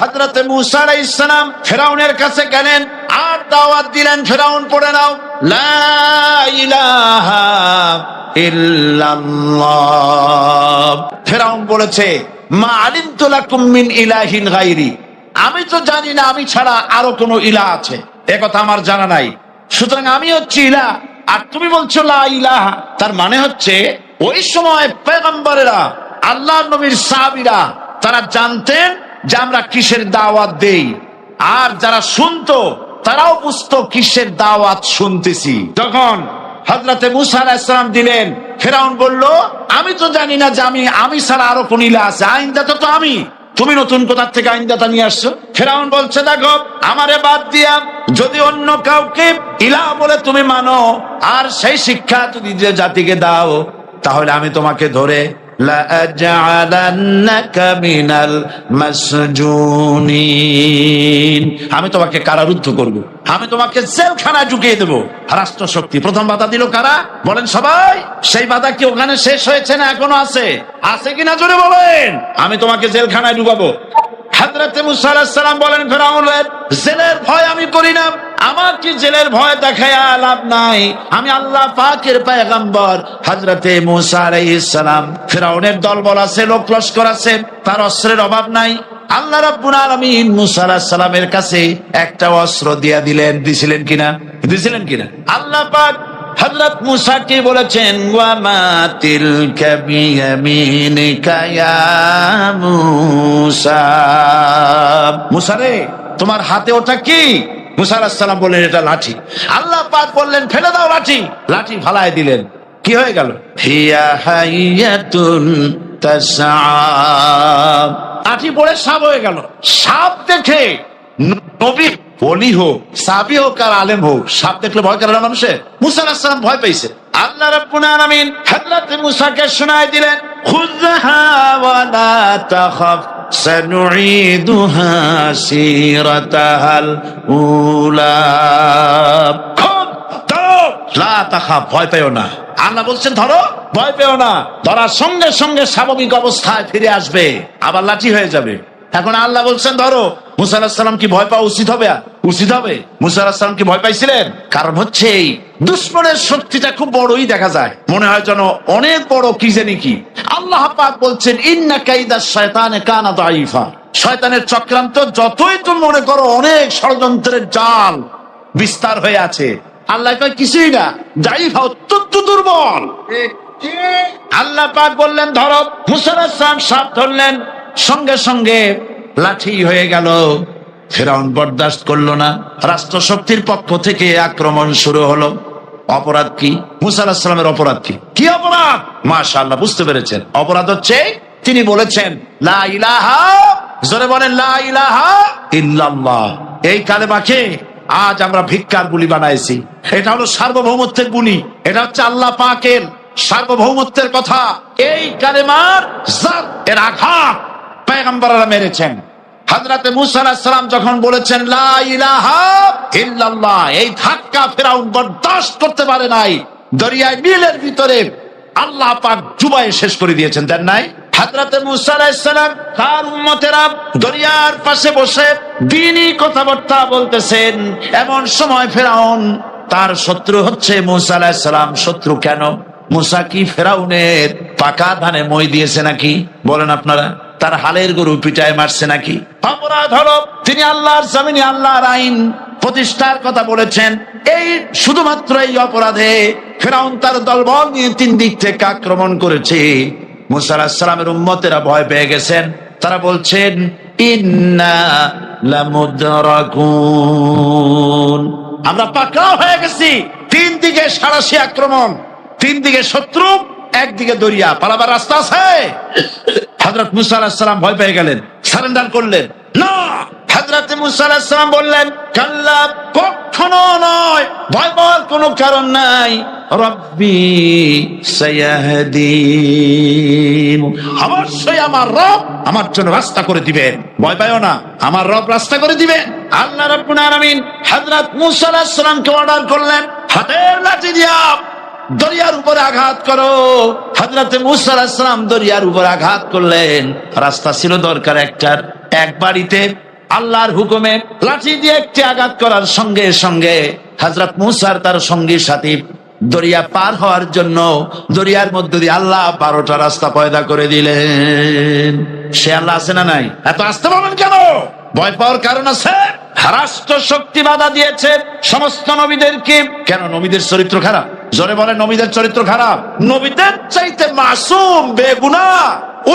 হযরতে মূসা আলাইহিস সালাম ফিরআউনের কাছে গেলেন আর দাওয়াত দিলেন, ফিরআউন পড়ে নাও লা ইলাহা ইল্লাল্লাহ। ফিরআউন বলেছে মা আলিমতু লাকুম মিন ইলাহিন গায়রি, আমি তো জানি না আমি ছাড়া আরো কোনো ইলাহ আছে, একথা আমার জানা নাই, সুতরাং আমি হচ্ছি ইলাহ আর তুমি বলছো লা ইলাহা। তার মানে হচ্ছে ওই সময় পয়গম্বরেরা, আল্লাহর নবীর সাহাবীরা তারা জানতেন যে আমরা কিসের দাওয়াত দেই, আর যারা শুনতো তারাও বুঝতো কিসের দাওয়াত শুনতেছি। তখন হযরতে মূসা আলাইহিস সালাম দিলেন, ফিরআউন বলল আমি তো জানি না যে আমি ছাড়া আরো কোন ইলাহ আছে, আইনদাতা তো আমি, তুমি নতুন কোথা থেকে আইনদাতা নিয়ে আসছো? ফিরআউন বলছে দেখো আমারে বাদ দিয়া যদি অন্য কাউকে ইলাহ বলে তুমি মানো আর সেই শিক্ষা যদি যে জাতিকে দাও, তাহলে আমি তোমাকে ধরে লাআজআলান্নাকা মিনাল মাসজুনিন, আমি তোমাকে কারারুদ্ধ করব, আমি তোমাকে জেলখানায় ঢুকিয়ে দেব। রাষ্ট্রশক্তি প্রথম বাধা দিল কারা? বলেন সবাই। সেই বাধা কি ওখানে শেষ হয়েছে না এখনো আছে? আছে কিনা জোরে বলেন। আমি তোমাকে জেলখানায় ঢুকাবো। হযরতে মূসা আলাইহিস সালাম বলেন ফিরআউনের জেলের ভয় আমি করি না, আমার কি জেলের ভয় দেখায়া লাভ নাই, আমি আল্লাহ পাকের পয়গম্বর। হযরতে মূসা আলাইহিস সালাম, ফিরআউনের দলবল আছে, লোক লস্কর আছে, তার অস্ত্রের অভাব নাই। আল্লাহ রাব্বুল আলামিন মূসা আলাইহিস সালামের কাছে একটা অস্ত্র দিয়া দিলেন, দিছিলেন কিনা? আল্লাহ পাক হযরত মূসাকে বলেছেন ওয়া মা তিলকা বিয়ামিনিকা ইয়া মূসা, মূসা রে তোমার হাতে ওটা কি? মূসা আলাইহিস সালাম বললেন এটা লাঠি। আল্লাহ পাক বললেন ফেলে দাও লাঠি, লাঠি ফালায় দিলেন। কি হয়ে গেল? হিয়া হাইয়াতুন তাসআ, লাঠি পড়ে সাপ হয়ে গেল। সাপ দেখে নবী ওলি হোক, সাহাবী হোক আর আলেম হোক, সাপ দেখলে ভয় করে না মানুষের? মূসা আলাইহিস সালাম ভয় পাইছে। আল্লাহ রাব্বুল আলামিন হযরত মূসাকে শোনায় দিলেন খুযহা ওয়া লা তাখাফ সানুঈদুহা সিরাতাহাল উলা, লা তাখাফ, ভয় পেও না। আল্লাহ বলছেন ধরো, ভয় পেও না। ধরার সঙ্গে সঙ্গে স্বাভাবিক অবস্থায় ফিরে আসবে, আবার লাঠি হয়ে যাবে। এখন আল্লাহ বলছেন ধরো। মূসা আলাইহিস সালাম কি ভয় পাওয়া উচিত হবে? মূসা আলাইহিস সালাম কি ভয় পাইছিলেন? কারণ হচ্ছে এই দুশমনের শক্তিটা খুব বড়ই দেখা যায়, মনে হয় যেন অনেক বড় কি জানি কি। আল্লাহ পাক বলছেন ইন্না কাইদাশ শায়তানে কানা দাঈফা, শয়তানের চক্রান্ত যতই তুমি মনে করো অনেক ষড়যন্ত্রের জাল বিস্তার হয়ে আছে, আল্লাহ কয় কিছুই না, দাঈফা অত্যন্ত দুর্বল। আল্লাহ পাক বললেন ধরো। মূসা আলাইহিস সালাম সাপ ধরলেন, সঙ্গে সঙ্গে লাঠি হয়ে গেল। ফিরআউন বরদাস্ত করলো না, রাষ্ট্রশক্তির পক্ষ থেকে আক্রমণ শুরু হলো। অপরাধ কি? মূসা আলাইহিস সালামের অপরাধ কি অপরাধ? মাশাআল্লাহ বুঝতে পেরেছেন। অপরাধ হচ্ছে তিনি বলেছেন লা ইলাহা, জোরে বলেন লা ইলাহা ইল্লাল্লাহ। এই কালেমাকে আজ আমরা ভিক্ষার বুলি বানাইছি। এটা হলো সার্বভৌমত্বের বুলি, এটা হচ্ছে আল্লাহ পাকের সার্বভৌমত্বের কথা। এই কালেমার জাত এর আঘাত পয়গম্বররা মেরেছেন। হযরতে মূসা আলাইহিস সালাম যখন বলেছেন লা ইলাহা ইল্লাল্লাহ, এই ধাক্কা ফিরআউন বরদাস্ত করতে পারে নাই। দরিয়ায় নীলের ভিতরে আল্লাহ পাক ডুবাইয়ে শেষ করে দিয়েছেন, দেন নাই? হযরতে মূসা আলাইহিস সালাম তার উম্মতেরা দরিয়ার পাশে বসে দ্বীনি কথাবার্তা বলতেছেন। এমন সময় ফিরআউন, তার শত্রু হচ্ছে মূসা আলাইহিস সালাম। শত্রু কেন? মূসা কি ফিরআউনের পাকা ধানে মই দিয়েছে নাকি? বলেন আপনারা। তার হালের গরু পিটায় মারছে নাকি? অপরাধ হলো তিনি আল্লাহর জমিনে আল্লাহর আইন প্রতিষ্ঠার কথা বলেছেন। এই শুধুমাত্র এই অপরাধে ফিরআউন তার দলবল নিয়ে 3 দিক থেকে আক্রমণ করেছে। মূসা আলাইহিস সালামের উম্মতেরা ভয় পেয়ে গেছেন। তারা বলছেন ইন্না লামুদরাকুন, আমরা পাকড়াও হয়ে গেছি। 3 দিকে সারাশি আক্রমণ, 3 দিকে শত্রু, একদিকে দরিয়া, পালাবার রাস্তা আছে? হযরত মূসা আলাইহিস সালাম ভয় পেয়ে গেলেন, সারেন্ডার করলেন না। হযরত মূসা আলাইহিস সালাম বললেন কাল্লা, কখনো নয়, ভয় পাওয়ার কোনো কারণ নাই। রব্বি সায়াহদিন, অবশ্যই আমার রব আমার জন্য রাস্তা করে দিবেন, ভয় পাইও না, আমার রব রাস্তা করে দিবেন। আল্লাহ রাব্বুল আলামিন হযরত মূসা আলাইহিস সালামকে অর্ডার করলেন হাতের লাঠি দিয়া দরিয়ার উপরে আঘাত করো। হযরত মূসা আলাইহিস সালাম দরিয়ার উপর আঘাত করলেন। রাস্তা ছিল দরকার একটার, এক বাড়িতে আল্লাহর হুকুমে লাঠি দিয়ে একটি আঘাত করার সঙ্গে সঙ্গে হযরত মুসার তার সঙ্গী সাথী দরিয়া পার হওয়ার জন্য দরিয়ার মধ্যে দিয়ে আল্লাহ 12টা রাস্তা পয়দা করে দিলেন। সে আল্লাহ আছে না নাই? এত আসতে পারবেন কেন? ভয় পাওয়ার কারণ আছে। রাষ্ট্র শক্তি বাধা দিয়েছে সমস্ত নবীদেরকে। কেন? নবীদের চরিত্র খারাপ? জোরে বলেন, নবীদের চরিত্র খারাপ? নবীদের চাইতে মাসুম বেগুনাহ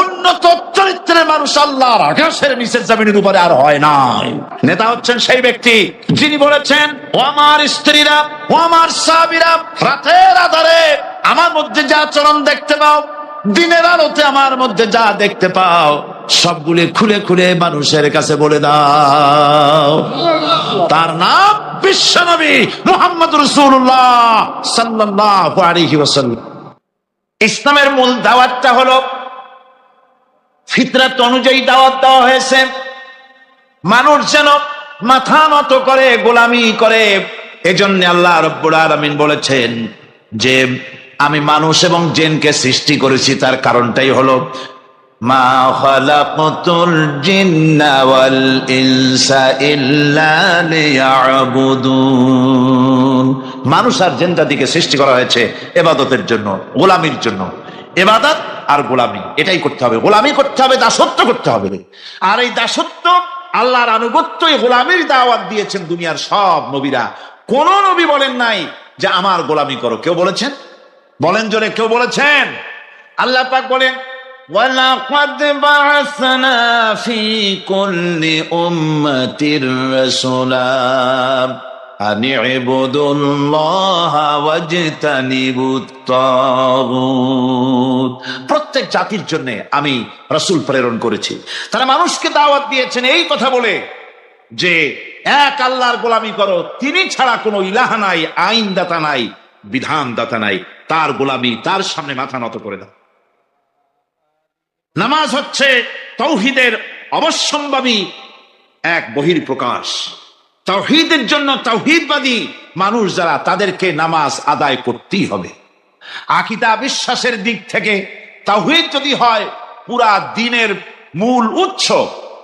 উন্নত চরিত্রের মানুষ আল্লাহর আকাশের নিচের জমিনের উপরে আর হয় নাই। নেতা হচ্ছেন সেই ব্যক্তি যিনি বলেছেন, ও আমার স্ত্রীরা, ও আমার সাহাবীরা, রাতের আধারে আমার মধ্যে যা আচরণ দেখতে পাও, দিনের আলোতে আমার মধ্যে যা দেখতে পাও, সবগুলি খুলে খুলে মানুষের কাছে বলে দাও। তার নাম বিশ্বনবী মুহাম্মদ রাসূলুল্লাহ সাল্লাল্লাহু আলাইহি ওয়াসাল্লাম। ইসলামের মূল দাওয়াতটা হলো ফিতরাত অনুযায়ী দাওয়াত দেওয়া হয়েছে। মানুষ যেন মাথা নত করে, গোলামি করে। এজন্য আল্লাহ রাব্বুল আলামিন বলেছেন যে আমি মানুষ এবং জিনকে সৃষ্টি করেছি। তার কারণটাই হলো মা খালাকতুল জিন্না ওয়াল ইনসা ইল্লা লিয়াবুদুন। মানুষ আর জিন জাতিকে সৃষ্টি করা হয়েছে ইবাদতের জন্য, গোলামির জন্য। ইবাদত আর গোলামি এটাই করতে হবে। গোলামি করতে হবে, দাসত্ব করতে হবে। আর এই দাসত্ব, আল্লাহর আনুগত্য, এই গোলামির দাওয়াত দিয়েছেন দুনিয়ার সব নবীরা। কোন নবী বলেন নাই যে আমার গোলামি করো। কেউ বলেছেন? বলেন জোরে, কেউ বলেছেন? আল্লাহ পাক বলেন, ওয়ালাকাদ বা'আসনা ফি কুল্লি উম্মাতির রাসূলা আন ইবুদুল্লাহা ওয়াজতানিবুত তাগুত। প্রত্যেক জাতির জন্য আমি রাসূল প্রেরণ করেছি। তারা মানুষকে দাওয়াত দিয়েছেন এই কথা বলে যে এক আল্লাহর গোলামি করো, তিনি ছাড়া কোনো ইলাহ নাই, আইনদাতা নাই, বিধানদাতা নাই। তার গোলামি, তার সামনে মাথা নত করে দাও। নামাজ হচ্ছে তাওহীদের অবশ্যম্ভাবী এক বহির্প্রকাশ। তাওহীদের জন্য তাওহীদবাদী মানুষ যারা, তাদেরকে নামাজ আদায় করতেই হবে। আকীদা বিশ্বাসের দিক থেকে তাওহীদ যদি হয় পুরা দ্বীনের মূল উৎস,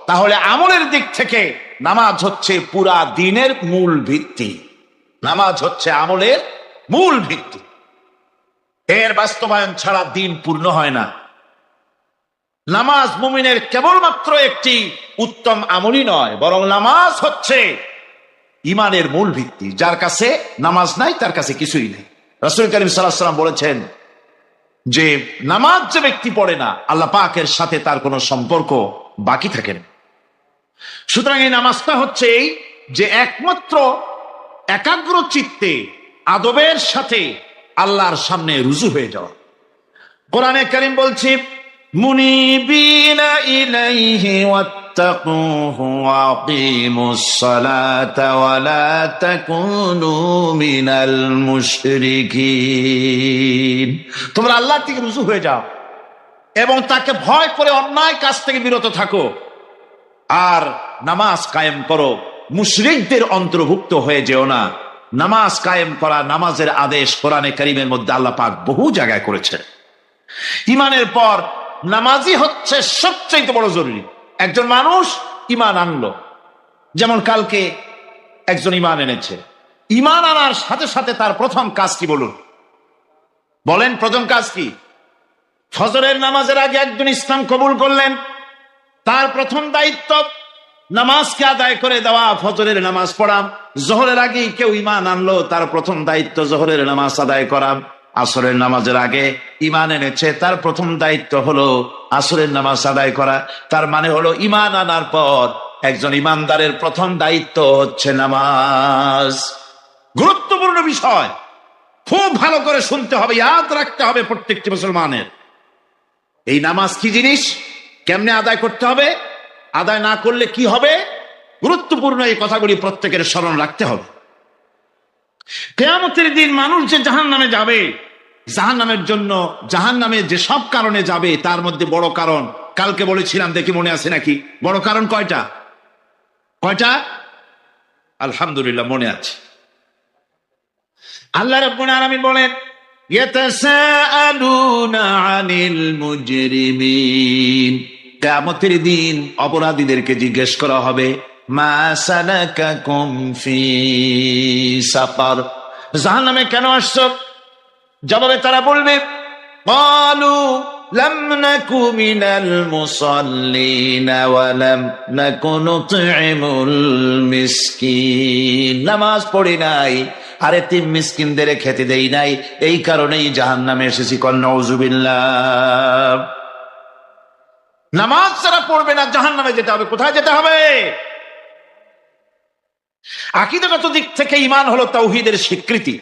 তাহলে আমলের দিক থেকে নামাজ হচ্ছে পুরা দ্বীনের মূল ভিত্তি। নামাজ হচ্ছে আমলের মূল ভিত্তি। এর বাস্তবায়ন ছাড়া দ্বীন পূর্ণ হয় না। নামাজ মুমিনের কেবলমাত্র একটি উত্তম আমলই নয়, বরং নামাজ হচ্ছে ইমানের মূল ভিত্তি। যার কাছে নামাজ নাই তার কাছে কিছুই নেই। রাসূল কারীম সাল্লাল্লাহু আলাইহি ওয়াসাল্লাম বলেছেন যে নামাজ যে ব্যক্তি পড়ে না, আল্লাহ পাকের সাথে তার কোনো সম্পর্ক বাকি থাকে না। সুতরাং এই নামাজটা হচ্ছে এই যে একমাত্র একাগ্র চিত্তে আদবের সাথে আল্লাহর সামনে রুজু হয়ে যাওয়া। কোরআনে কারীম বলছে, মুনিবিনা ইলাইহি ওয়াত্তাকুহু ওয়া আকিমুস সালাতা ওয়া লা তাকুনু মিনাল মুশরিকিন। তোমরা আল্লাহ থেকে রুজু হয়ে যাও এবং তাকে ভয় করে অন্যায় কাজ থেকে বিরত থাকো, আর নামাজ কায়েম করো। মুশরিকদের অন্তর্ভুক্ত হয়ে যেও না। নামাজ কায়েম করা, নামাজের আদেশ কোরআনে কারীমের মধ্যে আল্লাহ পাক বহু জায়গায় করেছেন। ইমানের পর নামাজই হচ্ছে সবচেয়ে বড় জরুরি। একজন মানুষ ইমান আনলো, যেমন কালকে একজন ইমান এনেছে। ইমান আনার সাথে সাথে তার প্রথম কাজ কি বলুন? বলেন, প্রথম কাজ কি? ফজরের নামাজের আগে একজন ইসলাম কবুল করলেন, তার প্রথম দায়িত্ব নামাজকে আদায় করে দেওয়া, ফজরের নামাজ পড়া। জোহরের আগেই কেউ ইমান আনলো, তার প্রথম দায়িত্ব জোহরের নামাজ আদায় করা। আসরের নামাজের আগে ইমান এনেছে, তার প্রথম দায়িত্ব হলো আসরের নামাজ আদায় করা। তার মানে হলো ইমান আনার পর একজন ইমানদারের প্রথম দায়িত্ব হচ্ছে নামাজ। গুরুত্বপূর্ণ বিষয়, খুব ভালো করে শুনতে হবে, ইয়াদ রাখতে হবে প্রত্যেকটি মুসলমানের। এই নামাজ কি জিনিস, কেমনে আদায় করতে হবে, আদায় না করলে কি হবে, গুরুত্বপূর্ণ এই কথাগুলি প্রত্যেকের স্মরণ রাখতে হবে। কিয়ামতের দিন মানুষ যে জাহান্নামে যাবে, জাহান্নামের জন্য, জাহান্নামে যে সব কারণে যাবে, তার মধ্যে বড় কারণ কালকে বলেছিলাম, দেখি মনে আছে নাকি? বড় কারণ কয়টা? কয়টা? আলহামদুলিল্লাহ মনে আছে। আল্লাহ রাব্বুল আলামিন বলেন, ইয়াতাসাআলুনা আনিল মুজরিমিন। কিয়ামতের দিন অপরাধীদেরকে জিজ্ঞেস করা হবে মা সালাকাকুম ফি সাকার, জাহান্নামে কেন আসছো? জবাবে তারা বলবে ক্বালু লাম নাকু মিনাল মুসাল্লিনা ওয়া লাম নাকু নুতঈমুল মিসকিন, নামাজ পড়ি নাই আর এতিম মিসকিনদের খেতে দেই নাই, এই কারণেই জাহান্নামে এসেছি। কল নাউযুবিল্লাহ। নামাজ যারা পড়বে না জাহান্নামে যেতে হবে। কোথায় যেতে হবে? আকীদাগত দিক থেকে ঈমান হলো তাওহীদের স্বীকৃতি,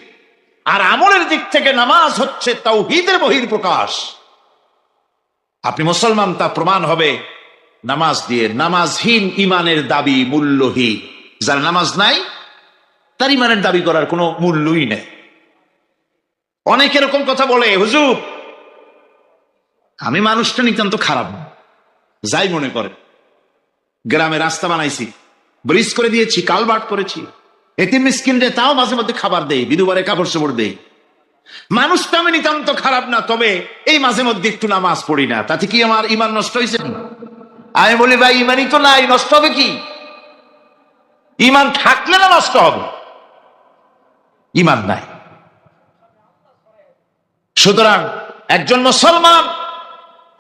আর আমলের দিক থেকে নামাজ হচ্ছে তাওহীদের বহিঃপ্রকাশ। আপনি মুসলমান তা প্রমাণ হবে নামাজ দিয়ে। নামাজহীন ঈমানের দাবি মূল্যহীন। যার নামাজ নাই তার ঈমানের দাবি করার কোনো মূল্যই নেই। অনেক এরকম কথা বলে, হুজুর আমি মানুষটা নিতান্ত খারাপ না, যাই মনে করে, গ্রামে রাস্তা বানাইছি, ব্রিজ করে দিয়েছি, কালভার্ট করেছি, এতিম মিসকিনরে তাও মাঝে মধ্যে খাবার দেই, বিধবারে কাপড় চোপড় দেই, মানুষটা আমি নিতান্ত খারাপ না, তবে এই মাঝে মধ্যে একটু নামাজ পড়ি না, তাতে কি আমার ঈমান নষ্ট হয়েছে? আমি বলি ভাই ঈমানই তো নাই, নষ্ট হবে কি? ঈমান থাকলে না নষ্ট হবে? ঈমান নাই। সুতরাং একজন মুসলমান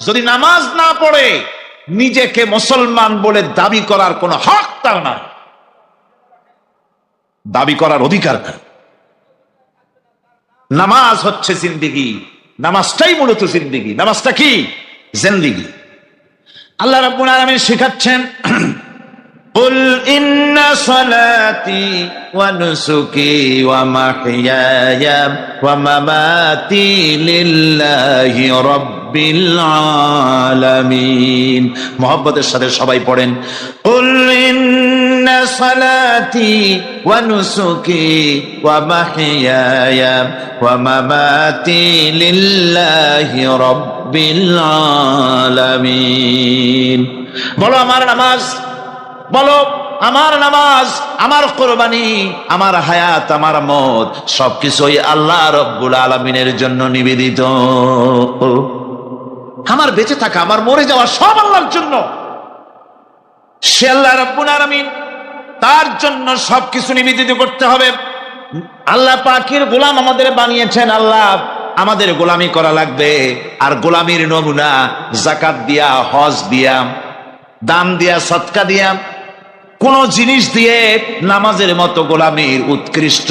যদি নামাজ না পড়ে নিজেকে মুসলমান বলে দাবি করার কোন হক তার না, দাবি করার অধিকার না। নামাজ হচ্ছে জিন্দেগি, নামাজটাই মূলত জিন্দেগি। নামাজটা কি? জিন্দেগি। আল্লাহ রাব্বুল আলামিন শেখাচ্ছেন قل إن صلاتي ونسكي ومحياي ومماتي لله رب العالمين। মোহাব্বতের সাথে সবাই পড়েন قل إن صلاتي ونسكي ومحياي ومماتي لله رب العالمين। বলো আমার নামাজ, বলো আমার নামাজ, আমার কোরবানি, আমার হায়াত, আমার মত সবকিছুই আল্লাহ রব্বুল আলামিনের জন্য নিবেদিত। আমার বেঁচে থাকা, আমার মরে যাওয়া সব আল্লাহর জন্য। সে আল্লাহ রব্বুল আলামিন, তার জন্য সবকিছু নিবেদিত করতে হবে। আল্লাহ পাকের গোলাম আমাদের বানিয়েছেন, আল্লাহ আমাদের গোলামি করা লাগবে। আর গোলামির নমুনা যাকাত দিয়া, হজ দিয়া, দান দিয়া, সদকা দিয়া, কোন জিনিস দিয়ে নামাজের মতো গোলামির উৎকৃষ্ট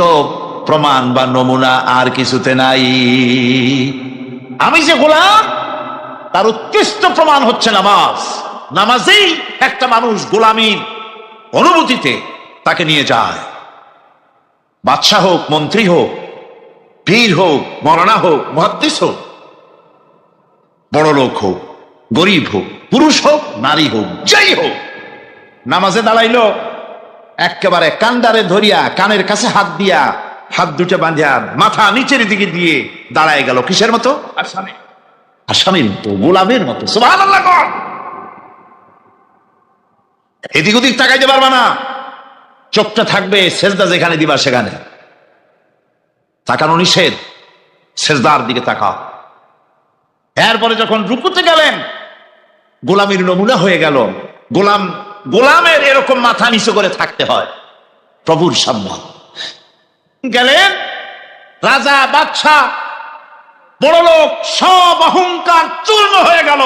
প্রমাণ বা নমুনা আর কিছুতে নাই। আমি যে গোলাম তার উৎকৃষ্ট প্রমাণ হচ্ছে নামাজ। নামাজেই একটা মানুষ গোলামির অনুভূতিতে তাকে নিয়ে যায়। বাদশাহ হোক, মন্ত্রী হোক, পীর হোক, মৌলানা হোক, মুহাদ্দিস হোক, বড় লোক হোক, গরিব হোক, পুরুষ হোক, নারী হোক, যেই হোক, নামাজে দাঁড়াইলো একেবারে কান্ডারে ধরিয়া, কানের কাছে হাত দিয়া, হাত দুটো বাঁধিয়া, মাথা নিচের দিকে দিয়ে দাঁড়ায় গেল। কিসের মতো? আসামির মতো, গোলামের মতো। সুবহানাল্লাহ। এদিক ওদিক তাকাইতে পারবা না, চোখটা থাকবে সেজদা যেখানে দিবা সেখানে। তাকানো নিষেধ, সেজদার দিকে তাকাও। এরপরে যখন রুকুতে গেলেন, গোলামির নমুনা হয়ে গেল। গোলামের এরকম মাথা নিচু করে থাকতে হয় প্রভুর সামনে। গেলেন রাজা, বাদশাহ, বড় লোক, সব অহংকার চূর্ণ হয়ে গেল।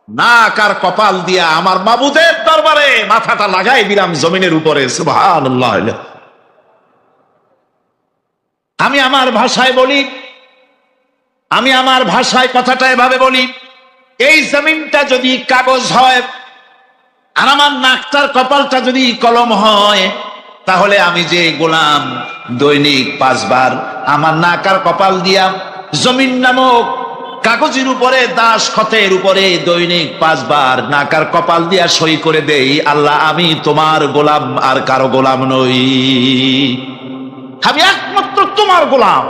নাক আর কপাল দিয়া আমার মাবুদের দরবারে মাথাটা লাগাই দিলাম জমিনের উপরে। সুবহানাল্লাহ। আমি আমার ভাষায় বলি, আমি আমার ভাষায় কথাটা এভাবে বলি, এই জমিনটা যদি কাগজ হয় আর আমার নাকটার কপালটা যদি কলম হয়, তাহলে আমি যে গোলাম দৈনিক 5 বার আমার নাক আর কপাল দিয়া জমিন নামক কাগজের উপরে, দাস খতের উপরে দৈনিক 5 বার নাক আর কপাল দিয়া সই করে দেই, আল্লাহ আমি তোমার গোলাম, আর কারো গোলাম নই, আমি একমাত্র তোমার গোলাম।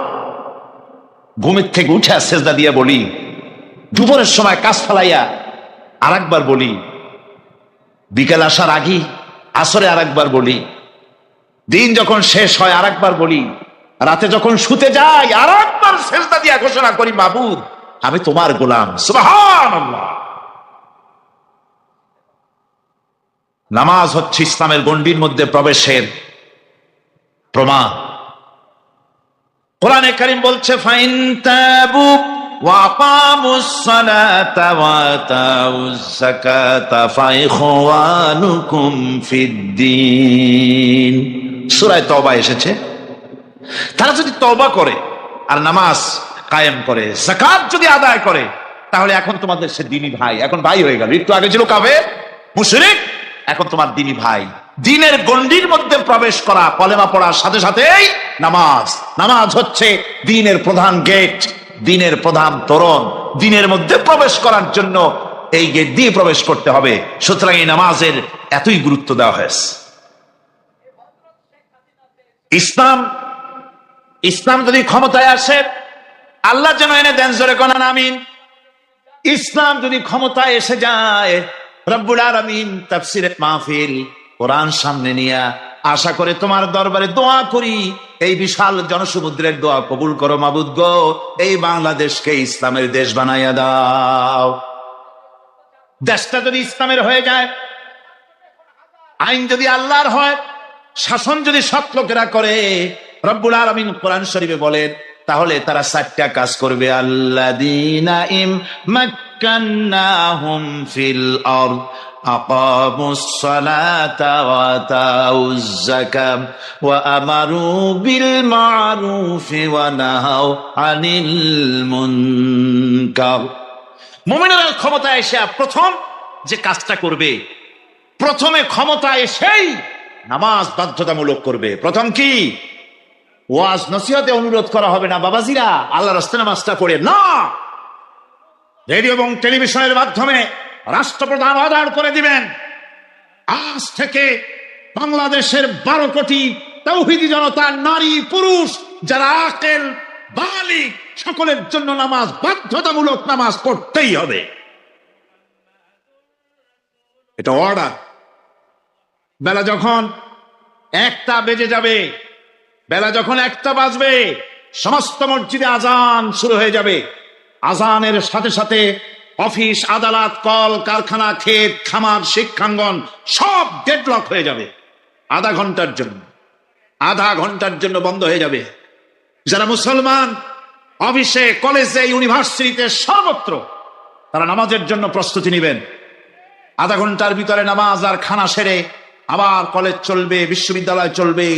ঘুমের থেকে উঠে সেজদা দিয়া বলি, দুপুরের সময় কাজ ফেলাইয়া আর একবার বলি, বিকেল আসার আগে আসরে আর একবার বলি, দিন যখন শেষ হয় আর একবার বলি, রাতে যখন শুতে যাই আর একবার সেজদা দিয়া ঘোষণা করি, মাবুদ আমি তোমার গোলাম। সুবহানাল্লাহ। নামাজ হচ্ছে ইসলামের গণ্ডির মধ্যে প্রবেশের প্রমাণ। কোরআনে কারীম বলছে ফাইন তাবু ওয়া আকামুস সালাতা ওয়া আতাউজ যাকাতা ফাইখওয়ানুকুম ফিদ্দীন, সূরা তওবা এসেছে। তারা যদি তওবা করে আর নামাজ কায়েম করে, যাকাত যদি আদায় করে, তাহলে এখন তোমাদের সে দ্বীনি ভাই, এখন ভাই হয়ে গেল। একটু আগে ছিল কাফের মুশরিক, এখন তোমার দ্বীনি ভাই। দ্বীনের গণ্ডির মধ্যে প্রবেশ করা, কলেমা পড়ার সাথে সাথেই নামাজ। নামাজ হচ্ছে দ্বীনের প্রধান গেট, দ্বীনের প্রধান তোরণ। দ্বীনের মধ্যে প্রবেশ করার জন্য এই গেট দিয়ে প্রবেশ করতে হবে। সুতরাং এই নামাজের এতই গুরুত্ব দেওয়া হয়েছে। ইসলাম যদি ক্ষমতায় আসে, আল্লাহ যেন এনে দেন, জোরে কোন আমিন। ইসলাম যদি ক্ষমতায় এসে যায়, রব্বুল আলামিন তাফসীরের মাহফিল, কোরআন সামনে নিয়ে আশা করে তোমার দরবারে দোয়া করি, এই বিশাল জনসমুদ্রের দোয়া কবুল করো মাবুদ গো, এই বাংলাদেশকে ইসলামের দেশ বানাইয়া দাও। দেশটা যদি ইসলামের হয়ে যায়, আইন যদি আল্লাহর হয়, শাসন যদি সৎ লোকেরা করে, রব্বুল আলামিন কোরআন শরীফে বলেন, তাহলে তারা 4টা কাজ করবে। আল্লাযীনা ইম্মাক্কান্নাহুম ফিল আরদ আকামুস সালাতা ওয়া আতাউজ যাকাত ওয়া আমারু বিল মা'রুফি ওয়া নাহাউ আনিল মুনকার। মুমিনেরা ক্ষমতায় এসে প্রথম যে কাজটা করবে, প্রথমে ক্ষমতা এসেই নামাজ বাধ্যতামূলক করবে। প্রথম কি? ওয়াজ নসিহতে অনুরোধ করা হবে না, বাবাজিরা আল্লাহর রাস্তায় নামাজটা পড়ে না। রেডিও এবং টেলিভিশনের মাধ্যমে রাষ্ট্রপ্রধান অর্ডার করে দিবেন, আজ থেকে বাংলাদেশের 12 কোটি তাওহীদি জনতা, নারী পুরুষ যারা আকেল বালিগ, সকলের জন্য নামাজ বাধ্যতামূলক, নামাজ পড়তেই হবে। এটা অর্ডার। বেলা যখন 1টা বেজে যাবে, বেলা যখন 1টা বাজবে, সমস্ত মসজিদে আজান শুরু হয়ে যাবে। আজানের সাথে সাথে অফিস, আদালত, কল কারখানা, ক্ষেত খামার, শিক্ষাঙ্গন সব ডেডলক হয়ে যাবে। আধা ঘন্টার জন্য বন্ধ হয়ে যাবে। যারা মুসলমান অফিসে, কলেজে, ইউনিভার্সিটিতে, সর্বত্র তারা নামাজের জন্য প্রস্তুতি নেবেন। আধা ঘন্টার ভিতরে নামাজ আর খানা সেরে আবার কলেজ চলবে, বিশ্ববিদ্যালয় চলবে,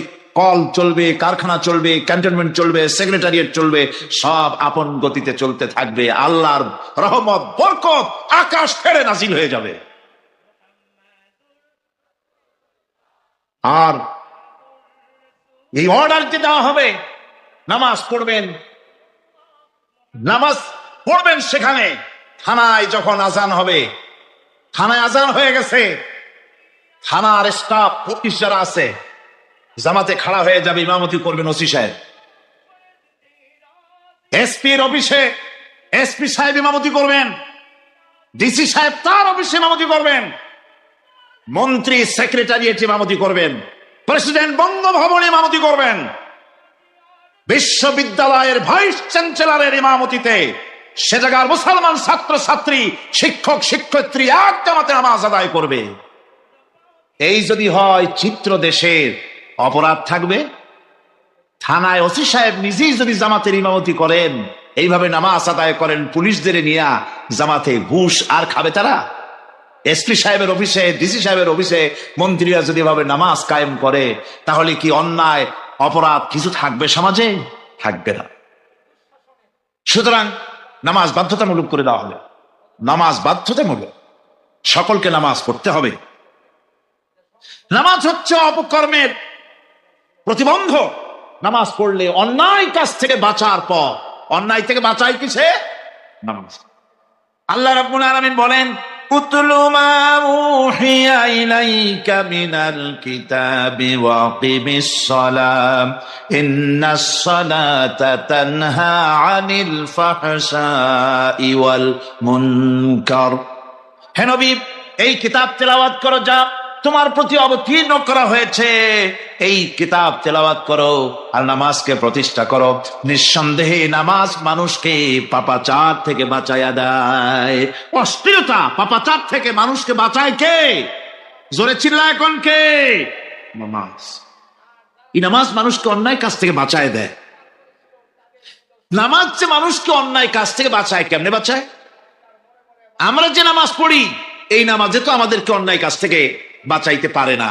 কল চলবে, কারখানা চলবে, ক্যান্টনমেন্ট চলবে, সেক্রেটারিয়েট চলবে, সব আপন গতিতে চলতে থাকবে। আল্লাহর রহমত, বরকত আকাশ ফেরে নাজিল হয়ে যাবে। আর এই অর্ডারটি দেওয়া হবে, নামাজ পড়বেন সেখানে। থানায় যখন আজান হবে, থানায় আজান হয়ে গেছে, থানার স্টাফ, পুলিশ যারা আছে জামাতে খাড়া হয়ে যাবে, ইমামতি করবেন ওসি সাহেব। এসপির অফিসে এসপি সাহেব ইমামতি করবেন, ডিসি সাহেব তার অফিসে ইমামতি করবেন, মন্ত্রী সেক্রেটারিয়েট ইমামতি করবেন, প্রেসিডেন্ট বঙ্গভবনে ইমামতি করবেন, বিশ্ববিদ্যালয়ের ভাইস চ্যান্সেলরের ইমামতিতে সে জায়গার মুসলমান ছাত্র ছাত্রী, শিক্ষক শিক্ষয়িত্রী এক জামাতে নামাজ আদায় করবে। এই যদি হয় চিত্র দেশের, অপরাধ থাকবে। থানায় ওসি সাহেব নিজেই যদি জামাতের ইমামতি করেন, এইভাবে নামাজ আদায় করেন পুলিশদের নিয়ে, জামাতে ঘুষ আর খাবে তারা? এসপি সাহেবের অফিসে, ডিসি সাহেবের অফিসে মন্ত্রীরা যদি এভাবে নামাজ কায়েম করে, তাহলে কি অন্যায় অপরাধ কিছু থাকবে সমাজে? থাকবে না। সুতরাং নামাজ বাধ্যতামূলক করে দেওয়া হবে। নামাজ বাধ্যতামূলক, সকলকে নামাজ পড়তে হবে। নামাজ হচ্ছে অপকর্মের প্রতিবন্ধক। নামাজ পড়লে অন্যায় কাজ থেকে বাঁচার পর, অন্যায় থেকে বাঁচায় কিসে? নামাজ। আল্লাহ রাব্বুল আলামিন বলেন, উতলু মা উহিয়া ইলাইকা মিনাল কিতাবি ওয়া আকিমিস সালাম ইন্নাস সালাতা তানহা আনিল ফাহশাই ওয়াল মুনকার। হে নবী, এই কিতাব তেলাওয়াত করো, যা তোমার প্রতি অবতীর্ণ করা হয়েছে, এই কিতাব তেলাওয়াত করো আর নামাজকে প্রতিষ্ঠা করো। নিঃসন্দেহে নামাজ মানুষকে পাপাচার থেকে বাঁচাইয়া দেয়। অশ্লীলতা, পাপাচার থেকে মানুষকে বাঁচায় কে? জোরে চিল্লা এখন কে? নামাজ। এই নামাজ মানুষকে অন্যায় কাজ থেকে বাঁচায় দেয়। নামাজ যে মানুষকে অন্যায় কাজ থেকে বাঁচায়, কেমনে বাঁচায়? আমরা যে নামাজ পড়ি, এই নামাজে তো আমাদেরকে অন্যায় কাজ থেকে বাঁচাইতে পারে না।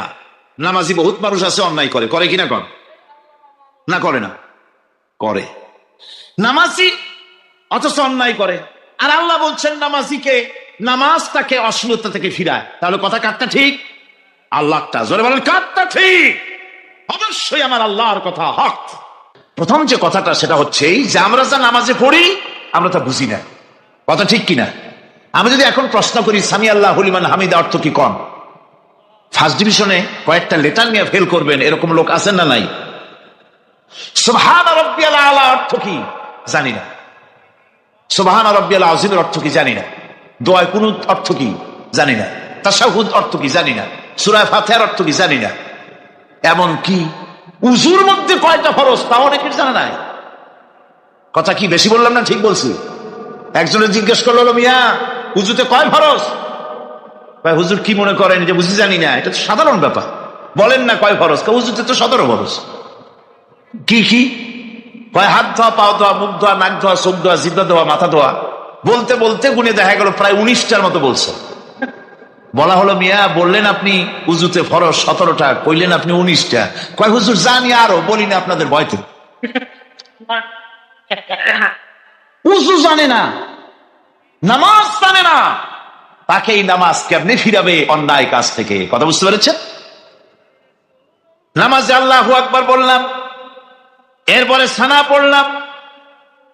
নামাজি বহুত মানুষ আছে অন্যায় করে, করে কিনা? কর না, করে না? করে। নামাজি অথচ অন্যায় করে। আর আল্লাহ বলছেন নামাজিকে, নামাজ তাকে অশ্লীলতা থেকে ফিরায়। তাহলে কথা কাটটা ঠিক? আল্লাহটা জোরে বলেন, কাটটা ঠিক? অবশ্যই আমার আল্লাহর কথা হক। প্রথম যে কথাটা সেটা হচ্ছে যে আমরা যা নামাজে পড়ি আমরা তা বুঝি না। কথা ঠিক কিনা? আমি যদি এখন প্রশ্ন করি সামি আল্লাহ লিমান হামিদা অর্থ কি, কন? ফার্স্ট ডিভিশনে কয়েকটা লেটার নিয়ে ফেল করবেন এরকম লোক আছেন না নাই? সুবহান রাব্বিয়াল আলা অর্থ কি জানি না। সুবহান রাব্বিয়াল আযীমের অর্থ কি জানি না। দোয়া কুনুত অর্থ কি জানি না। তাশাহুদ অর্থ কি জানি না। সূরা ফাতিহার অর্থ কি জানি না। এমন কি উযুর মধ্যে কয়টা ফরজ তা অনেকের জানা নাই। কথা কি বেশি বললাম না ঠিক বলছি? একজনে জিজ্ঞেস করলো, মিয়া উযুতে কয় ফরজ? ভাই হুজুর কি মনে করেন যে বুঝি জানি না? এটা তো সাধারণ ব্যাপার, বলেন না কয় ফরজ? উযুতে তো 17 ফরজ। কি কি কয়? হাত ধোয়া, পাও ধোয়া, মুখ ধোয়া, নাক ধোয়া, চোখ ধোয়া, জিহ্বা ধোয়া, মাথা ধোয়া। বলতে বলতে গুনে দেখা গেল প্রায় 19টার মতো বলছে। বলা হলো, মিয়া বললেন আপনি উযুতে ফরজ 17টা, কইলেন আপনি 19টা। কয় হুজুর জানি আরো, বলি না আপনাদের ভয়তে। উযু জানে না, নামাজ জানে না, তাকে এই নামাজ কেমনে ফিরাবে অন্যায় কাজ থেকে? কথা বুঝতে পেরেছেন? নামাজে আল্লাহু আকবার বললাম, এরপরে সানা পড়লাম,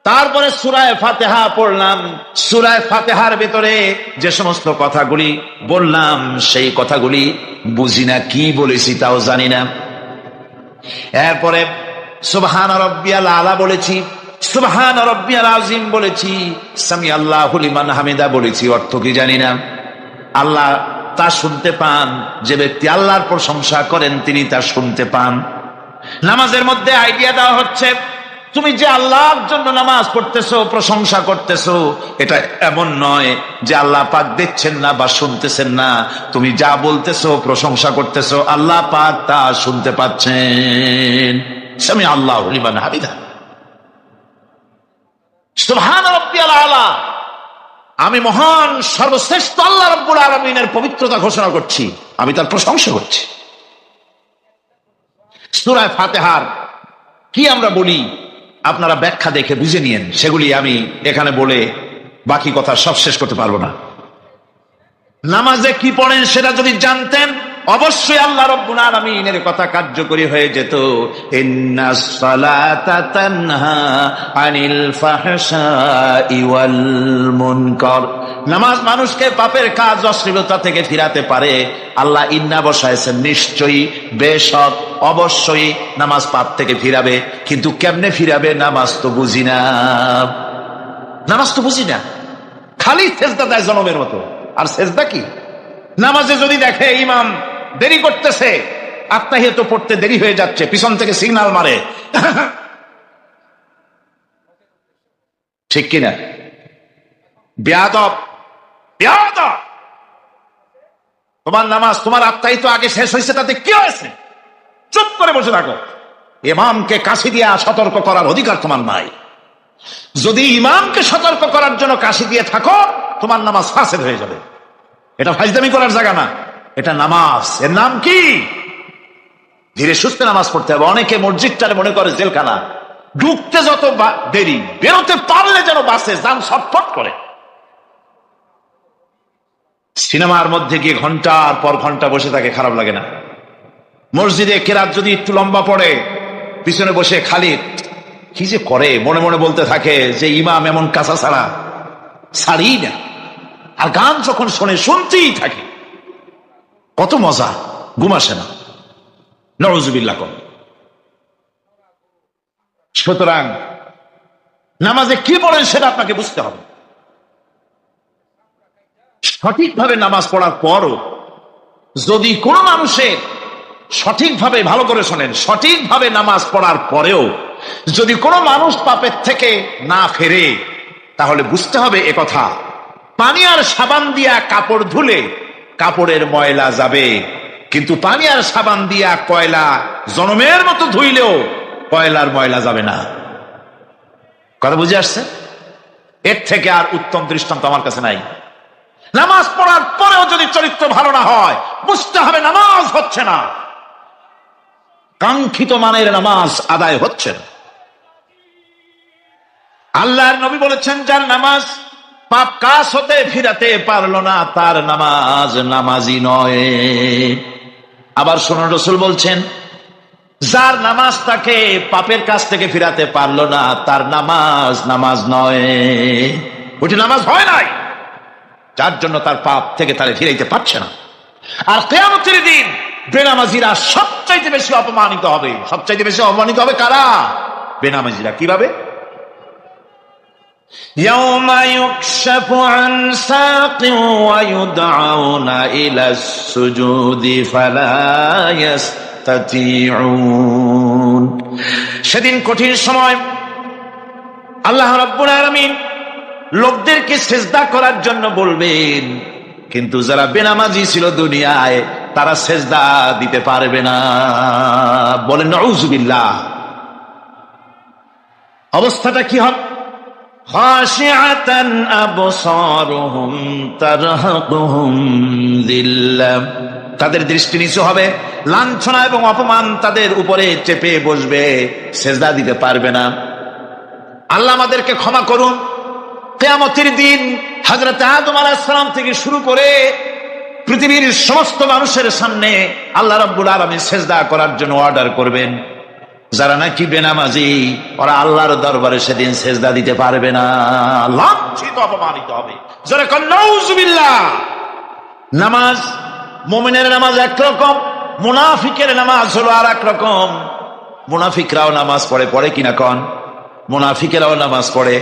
তারপরে সূরা ফাতিহা পড়লাম। সূরা ফাতিহার ভিতরে যে সমস্ত কথাগুলি বললাম সেই কথাগুলি বুঝি না, কি বলেছি তাও জানি না। এরপরে সুবহান রাব্বিয়াল আলা বলেছি, সুবহান রাব্বিয়াল আযীম বলেছি, সামি আল্লাহু লিমান হামিদা বলেছি, অর্থ কি জানি না। আল্লাহ তা শুনতে পান, যে ব্যক্তি আল্লাহর প্রশংসা করেন তিনি তা শুনতে পান। নামাজের মধ্যে আইডিয়া দেওয়া হচ্ছে, তুমি যে আল্লাহর জন্য নামাজ পড়তেছো, প্রশংসা করতেছো, এটা এমন নয় যে আল্লাহ পাক দেখছেন না বা শুনতেছেন না। তুমি যা বলতেছো, প্রশংসা করতেছো, আল্লাহ পাক তা শুনতে পাচ্ছেন। সামি আল্লাহু লিমান হামিদা, সুবহান রাব্বিয়াল আলা। আমি মহান সর্বশ্রেষ্ঠ আল্লাহ রাব্বুল আলামিনের পবিত্রতা ঘোষণা করছি, আমি তার প্রশংসা করছি। সূরা ফাতিহার কি আমরা বলি আপনারা ব্যাখ্যা দেখে বুঝে নিয়েন, সেগুলি আমি এখানে বলে বাকি কথা সব শেষ করতে পারবো না। নামাজে কি পড়েন সেটা যদি জানতেন, অবশ্যই আল্লাহ রাব্বুল আলামিনের কথা কার্যকরী হয়ে যেত। ইন্নাস সালাতা তানহা আনিল ফাহশাই ওয়াল মুনকার। নামাজ মানুষকে পাপের কাজ, অশ্লীলতা থেকে ফিরাতে পারে। আল্লাহ ইন্না বসাইছেন, নিশ্চয়ই, বেশক, অবশ্যই নামাজ পাপ থেকে ফিরাবে। কিন্তু কেমনে ফিরাবে? নামাজ তো বুঝি না, নামাজ তো বুঝি না। খালি সেজদা দেয় জনমের মতো। আর সেজদা কি? নামাজে যদি দেখে ইমাম দেরি করতেছে, আত্তাহিয়াত পড়তে দেরি হয়ে যাচ্ছে, পিছন থেকে সিগন্যাল মারে, ঠিক কিনা? বেয়াদব, বেয়াদব। তোমার নামাজ, তোমার আত্তাহিয়াত আগে শেষ হয়েছে, তাতে কি হয়েছে? চুপ করে বসে থাকো। ইমামকে কাশি দিয়া সতর্ক করার অধিকার তোমার নাই। যদি ইমামকে সতর্ক করার জন্য কাশি দিয়ে থাকো, তোমার নামাজ ফাসেদ হয়ে যাবে। এটা ফাজলামি করার জায়গা না, এটা নামাজ। এর নাম কি? ধীরে সুস্থে নামাজ পড়তে হবে। অনেকে মসজিদটারে মনে করে জেলখানা, ঢুকতে যত দেরি, বেরোতে পারলে যেন বাসে যান ছটফট করে। সিনেমার মধ্যে গিয়ে ঘন্টার পর ঘন্টা বসে থাকে, খারাপ লাগে না? মসজিদে কেরাত যদি একটু লম্বা পড়ে, পিছনে বসে খালি কি যে করে, মনে মনে বলতে থাকে যে ইমাম এমন কাঁচা ছাড়া ছাড়ি না। আর গান যখন শোনে, শুনতেই থাকে, কত মজা, ঘুম আসে না। নওয়াজুবিল্লাহ। সুতরাং নামাজে কি পড়েন সেটা আপনাকে বুঝতে হবে। সঠিকভাবে নামাজ পড়ার পরও যদি কোনো মানুষের সঠিকভাবে, ভালো করে শোনেন, সঠিকভাবে নামাজ পড়ার পরেও যদি কোনো মানুষ পাপের থেকে না ফেরে, তাহলে বুঝতে হবে একথা, পানি আর সাবান দিয়া কাপড় ধুলে কাপড়ের ময়লা যাবে, কিন্তু পানি আর সাবান দিয়া কয়লা জনমের মতো ধুইলেও কয়লার ময়লা যাবে না। কথা বুঝে আসছে? এর থেকে আর উত্তম দৃষ্টান্ত আমার কাছে নাই। নামাজ পড়ার পরেও যদি চরিত্র ভালো না হয়, বুঝতে হবে নামাজ হচ্ছে না, কাঙ্ক্ষিত মানের নামাজ আদায় হচ্ছে না। আল্লাহর নবী বলেছেন, যার নামাজ পাপ কাজ হতে ফিরাতে পারলো না, তার নামাজ নামাজি নয়। আবার শুনুন, রাসূল বলছেন, যার নামাজ তাকে পাপের কাছ থেকে ফিরাতে পারলো না, তার নামাজ নামাজ নয়, ওটি নামাজ হয় নাই, যার জন্য তার পাপ থেকে তারে ফিরাইতে পারছে না। আর কিয়ামতের দিন বেনামাজিরা সবচাইতে বেশি অপমানিত হবে। সবচাইতে বেশি অপমানিত হবে কারা? বেনামাজিরা। কিভাবে? يوم يكشف عن ساق ويدعون إلى السجود فلا يستطيعون। সেদিন কঠিন সময় আল্লাহ রাব্বুল আলামিন লোকদেরকে সিজদা করার জন্য বলবেন, কিন্তু যারা বেনামাজি ছিল দুনিয়ায়, তারা সিজদা দিতে পারবে না। বলেন নাউযুবিল্লাহ। অবস্থাটা কি হবে? খাশিআতান আবসারুহুম তারহাকুহুম যিল্লাহ। তাদের দৃষ্টি নিচু হবে, লাঞ্ছনা এবং অপমান তাদের উপরে চেপে বসবে, সিজদা দিতে পারবে না। আল্লাহ আমাদেরকে ক্ষমা করুন। কিয়ামতের দিন হযরত আদম আলাইহিস সালাম থেকে শুরু করে পৃথিবীর সমস্ত মানুষের সামনে আল্লাহ রাব্বুল আলামিন সিজদা করার জন্য অর্ডার করবেন। যারা নাকি বেনামাজি, ওরা আল্লাহর দরবারে সেদিন সিজদা দিতে পারবে না, লাঞ্ছিত অপমানিত হবে। যারা কন নাউযুবিল্লাহ। নামাজ, মুমিনের নামাজ একরকম, মুনাফিকের নামাজ হলো আর এক রকম। মুনাফিকরাও নামাজ পড়ে, পড়ে কিনা কন? মুনাফিকেরাও নামাজ পড়ে।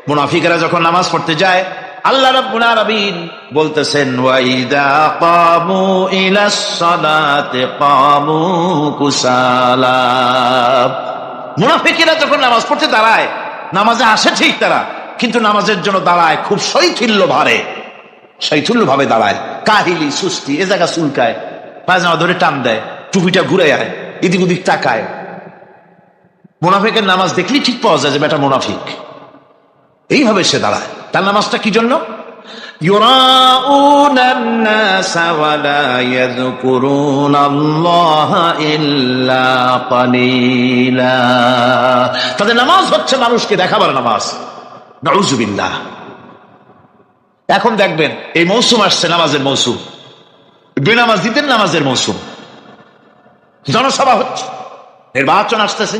মুনাফিকেরা যখন নামাজ পড়তে যায়, আল্লাহ রাব্বুল আলামিন বলতেছেন, ওয়াইদা কামু ইলাস সালাতি কামু কুসালা। মুনাফিকেরা যখন নামাজ পড়তে দাঁড়ায়, নামাজে আসে ঠিক তারা, কিন্তু নামাজের জন্য দাঁড়ায় খুব শৈথিল্য ভারে, শৈথিল্য ভাবে দাঁড়ায়, কাহিলি সুস্তি, এ জায়গা চুলকায়, পায়জামা ধরে টান দেয়, টুপিটা ঘুরে আয়, এদিক ওদিক তাকায়। মুনাফিকের নামাজ দেখলেই ঠিক পাওয়া যায় যে বেটা মুনাফিক। এইভাবে সে দাঁড়ায়। তার নামাজটা কি জন্য? ইউরাউনান নাসা ওয়া লা ইয়াযকুরুনাল্লাহা ইল্লা কালিলা। তাদের নামাজ হচ্ছে মানুষকে দেখাবার নামাজ। নাউযুবিল্লাহ। এখন দেখবেন এই মৌসুম আসছে, নামাজের মৌসুম, বেনামাজিদের নামাজের মৌসুম। জনসভা হচ্ছে, নির্বাচন আসতেছে,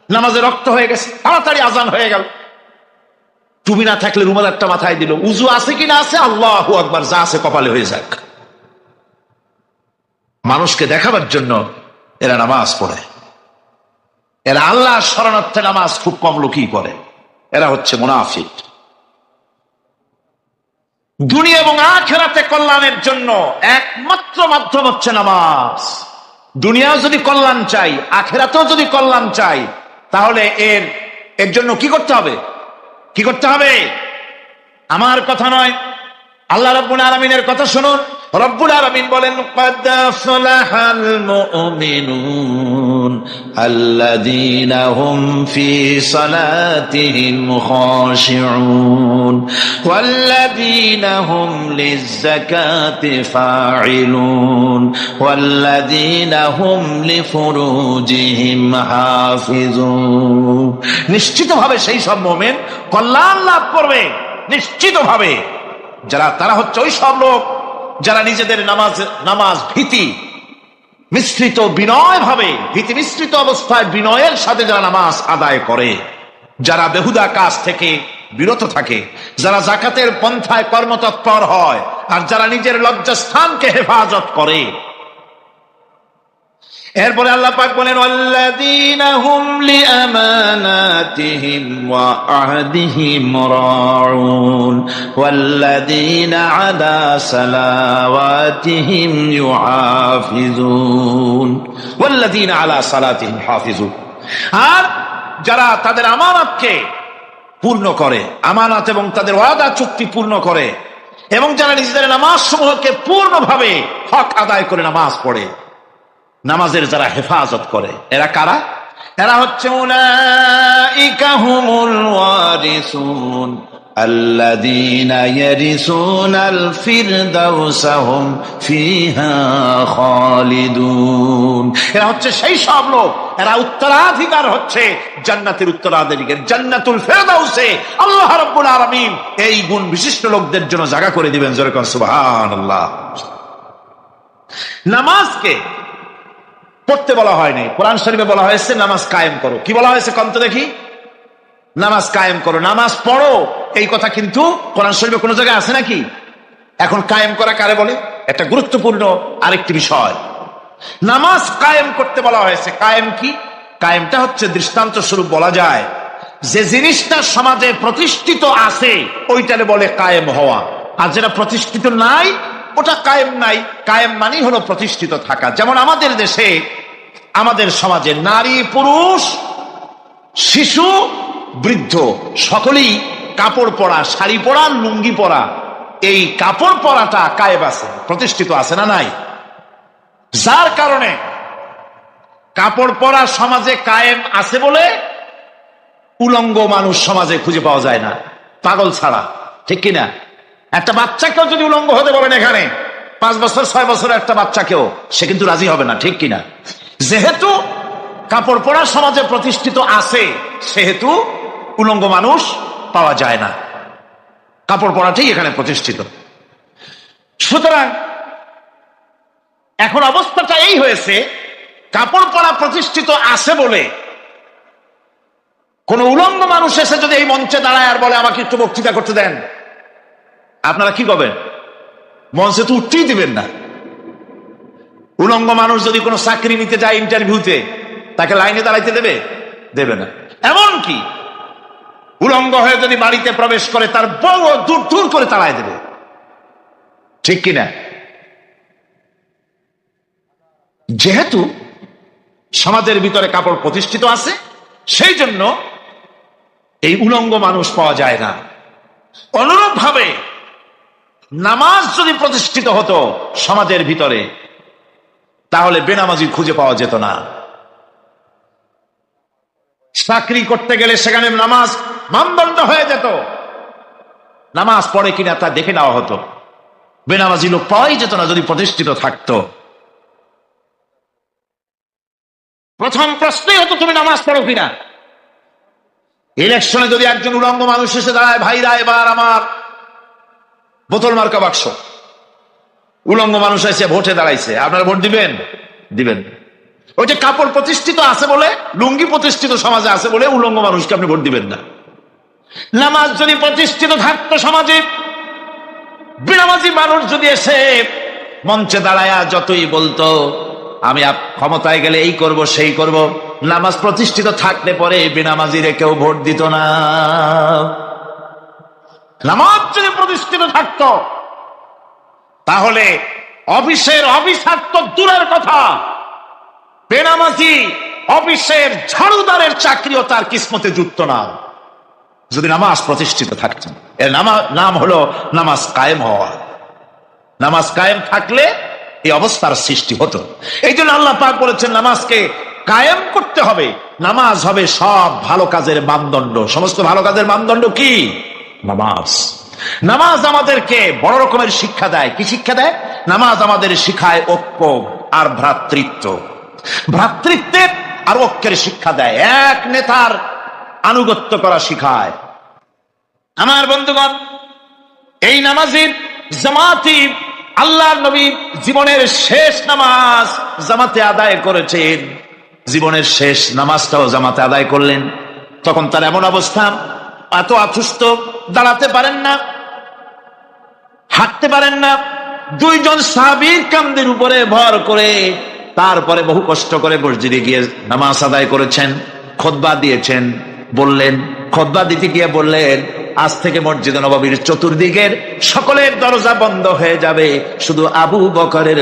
নামাজে রক্ত হয়ে গেছে, তাড়াতাড়ি আজান হয়ে গেল, টুপি না থাকলে রুমাল একটা মাথায় দিল, উজু আছে কিনা আছে, আল্লাহু আকবার, যা আছে কপালে হয়ে যাক। মানুষকে দেখাবার জন্য এরা নামাজ পড়ে। এরা আল্লাহ শরণার্থে নামাজ খুব কম লোকই পড়ে। এরা হচ্ছে মুনাফিক। দুনিয়া এবং আখিরাতে কল্যাণের জন্য একমাত্র মাধ্যম হচ্ছে নামাজ। দুনিয়াও যদি কল্যাণ চাই, আখিরাতেও যদি কল্যাণ চাই, তাহলে এর জন্য কি করতে হবে? কি করতে হবে? আমার কথা নয়, আল্লাহ রাব্বুল আলামিনের কথা শুনুন। রব্বুল আলামিন বলেন, ক্বাদ আফলাহাল মুমিনুন আল্লাযীনা হুম ফি সালাতিহিম খাশিউন ওয়াল্লাযীনা হুম লিয-যাকাতি ফাঈলুন ওয়াল্লাযীনা হুম লিফুরুজিহিম হাফিজুন। নিশ্চিতভাবে সেই সব মুমিন কল্যাণ লাভ করবে, নিশ্চিতভাবে। তারা হচ্ছে ওই সব লোক যারা নিজেদের নামাজ ভীতি মিশ্রিত বিনয় ভাবে, ভীতি মিশ্রিত অবস্থায় বিনয়ের সাথে যারা নামাজ আদায় করে, যারা বেহুদা কাজ থেকে বিরত থাকে, যারা যাকাতের পন্থায় কর্মতৎপর হয়, আর যারা নিজের লজ্জাস্থানকে হেফাজত করে। এরপরে আল্লাহ পাক বলেন, ওয়াল্লাযীনা হুম লিআমানাতিহিম ওয়া আহদিহিম রাউন ওয়াল্লাযীনা আলা সালাওয়াতিহিম ইউহাফিজুন ওয়াল্লাযীনা আলা সালাতিহিম হাফিজুন। আর যারা তাদের আমানতকে পূর্ণ করে, আমানত এবং তাদের ওয়াদা চুক্তি পূর্ণ করে, এবং যারা নিজেদের নামাজ সমূহকে পূর্ণভাবে হক আদায় করে নামাজ পড়ে, নামাজের যারা হেফাজত করে, এরা কারা? এরা হচ্ছে উলাইকা হুমুল ওয়ারিসুন আল্লাযীনা ইয়ারিসুনাল ফিরদাউসা হুম ফিহা খালিদুন। এরা হচ্ছে সেই সব লোক, এরা উত্তরাধিকার হচ্ছে জান্নাতের উত্তরাধিকার, জান্নাতুল ফিরদাউসে আল্লাহ রাব্বুল আলামিন এই গুণ বিশিষ্ট লোকদের জন্য জায়গা করে দিবেন। জোরে কোন সুবহানাল্লাহ। নামাজকে পড়তে বলা হয়নি, কোরআন শরীফে বলা হয়েছে নামাজ কায়েম করো। কি বলা হয়েছে কন্ত দেখি? নামাজ কায়েম করো, নামাজ পড়ো। এই কথা কিন্তু কোরআন শরীফে কোনো জায়গায় আছে নাকি? এখন কায়েম করা কারে বলে? একটা গুরুত্বপূর্ণ আরেকটি বিষয়, নামাজ কায়েম করতে বলা হয়েছে। কায়েম কি? কায়েমটা হচ্ছে দৃষ্টান্ত স্বরূপ বলা যায় যে জিনিসটা সমাজে প্রতিষ্ঠিত আছে ওইটারে বলে কায়েম হওয়া, আর যেটা প্রতিষ্ঠিত নাই ওটা কায়েম নাই। কায়েম মানে হলো প্রতিষ্ঠিত থাকা। যেমন আমাদের দেশে, আমাদের সমাজে নারী পুরুষ শিশু বৃদ্ধ সকলেই কাপড় পরা, শাড়ি পরা, লুঙ্গি পরা, এই কাপড় পরাটা কায়েম আছে, প্রতিষ্ঠিত আছে না নাই? যার কারণে কাপড় পরা সমাজে কায়েম আছে বলে উলঙ্গ মানুষ সমাজে খুঁজে পাওয়া যায় না, পাগল ছাড়া। ঠিক কিনা? একটা বাচ্চাকেও যদি উলঙ্গ হতে বলেন এখানে, 5 বছর 6 বছরের একটা বাচ্চাকেও, সে কিন্তু রাজি হবে না। ঠিক কিনা? যেহেতু কাপড় পরা সমাজে প্রতিষ্ঠিত আছে সেহেতু উলঙ্গ মানুষ পাওয়া যায় না, কাপড় পরাটাই এখানে প্রতিষ্ঠিত। সুতরাং এখন অবস্থাটা এই হয়েছে, কাপড় পরা প্রতিষ্ঠিত আছে বলে কোন উলঙ্গ মানুষ এসে যদি এই মঞ্চে দাঁড়ায় আর বলে আমাকে একটু বক্তৃতা করতে দেন, আপনারা কি করবেন? মঞ্চে তো উঠতেই দিবেন না। উলঙ্গ মানুষ যদি কোনো চাকরি নিতে যায় ইন্টারভিউতে, তাকে লাইনে দাঁড়াইতে দেবে? দেবে না। এমনকি উলঙ্গ হয়ে যদি বাড়িতে প্রবেশ করে তার বউ দূর দূর করে তাড়ায় দেবে। ঠিক কিনা? যেহেতু সমাজের ভিতরে কাপড় প্রতিষ্ঠিত আছে সেই জন্য এই উলঙ্গ মানুষ পাওয়া যায় না। অনুরূপ ভাবে নামাজ যদি প্রতিষ্ঠিত হতো সমাজের ভিতরে, তাহলে বেনামাজি খুঁজে পাওয়া যেত না। চাকরি করতে গেলে সেখানে নামাজ মানদণ্ড হয়ে যেত, নামাজ পড়ে কিনা তা দেখে নেওয়া হতো। বেনামাজি লোক পাওয়াই যেত না যদি প্রতিষ্ঠিত থাকতো। প্রথম প্রশ্নই হতো তুমি নামাজ পড়ো কিনা। ইলেকশনে যদি একজন উলঙ্গ মানুষ এসে দাঁড়ায়, ভাইরা এবার আমার বোতল মার্কা বাক্স, উলঙ্গ মানুষ এসে ভোটে দাঁড়াইছে, আপনারা ভোট দিবেন? দিবেন। ওই যে কাপড় প্রতিষ্ঠিত আছে বলে, লুঙ্গি প্রতিষ্ঠিত সমাজে আছে বলে উলঙ্গ মানুষকে আপনি ভোট দিবেন না। নামাজ যদি প্রতিষ্ঠিত থাকতো সমাজে, বেনামাজি মানুষ যদি এসে মঞ্চে দাঁড়ায়া যতই বলতো আমি ক্ষমতায় গেলে এই করব সেই করব, নামাজ প্রতিষ্ঠিত থাকলে পরে বেনামাজিরে কেউ ভোট দিত না। নামাজ যদি প্রতিষ্ঠিত থাকতো তাহলে অফিসের অফিসার তো দূরের কথা, বেনামাজি অফিসের ঝাড়ুদারের চাকরিও তার কিসমতে জুটত না যদি নামাজ প্রতিষ্ঠিত থাকত। এর নাম হলো নামাজ কায়েম হওয়া। নামাজ কায়েম থাকলে এই অবস্থার সৃষ্টি হতো। এই জন্য আল্লাহ পাক বলেছেন নামাজকে কায়েম করতে হবে। নামাজ হবে সব ভালো কাজের মানদণ্ড। সমস্ত ভালো কাজের মানদণ্ড কি? নামাজ। নামাজ আমাদেরকে বড় রকমের শিক্ষা দেয়। কি শিক্ষা দেয়? নামাজ আমাদের শিখায় ঐক্য আর ভ্রাতৃত্ব। ভ্রাতৃত্বের আর ঐক্যের শিক্ষা দেয়। এক নেতার আনুগত্য করা শিখায়। আমার বন্ধুগণ, এই নামাজের জামাতি আল্লাহর নবী জীবনের শেষ নামাজ জামাতে আদায় করেছেন। জীবনের শেষ নামাজটাও জামাতে আদায় করলেন। তখন তার এমন অবস্থা, এত অসুস্থ, দাঁড়াতে পারেন না, হাঁটতে পারেন না। 2 জন সাহাবীর কাঁধের উপরে ভর করে তারপরে বহু কষ্ট করে মসজিদে গিয়ে নামাজ আদায় করেছেন। খুতবা দিয়েছেন। বললেন, খুতবা দিতে গিয়ে বললেন, আজ থেকে মসজিদে নববীর চতুর্দিকের সকলের দরজা বন্ধ হয়ে যাবে, শুধু আবু বকরের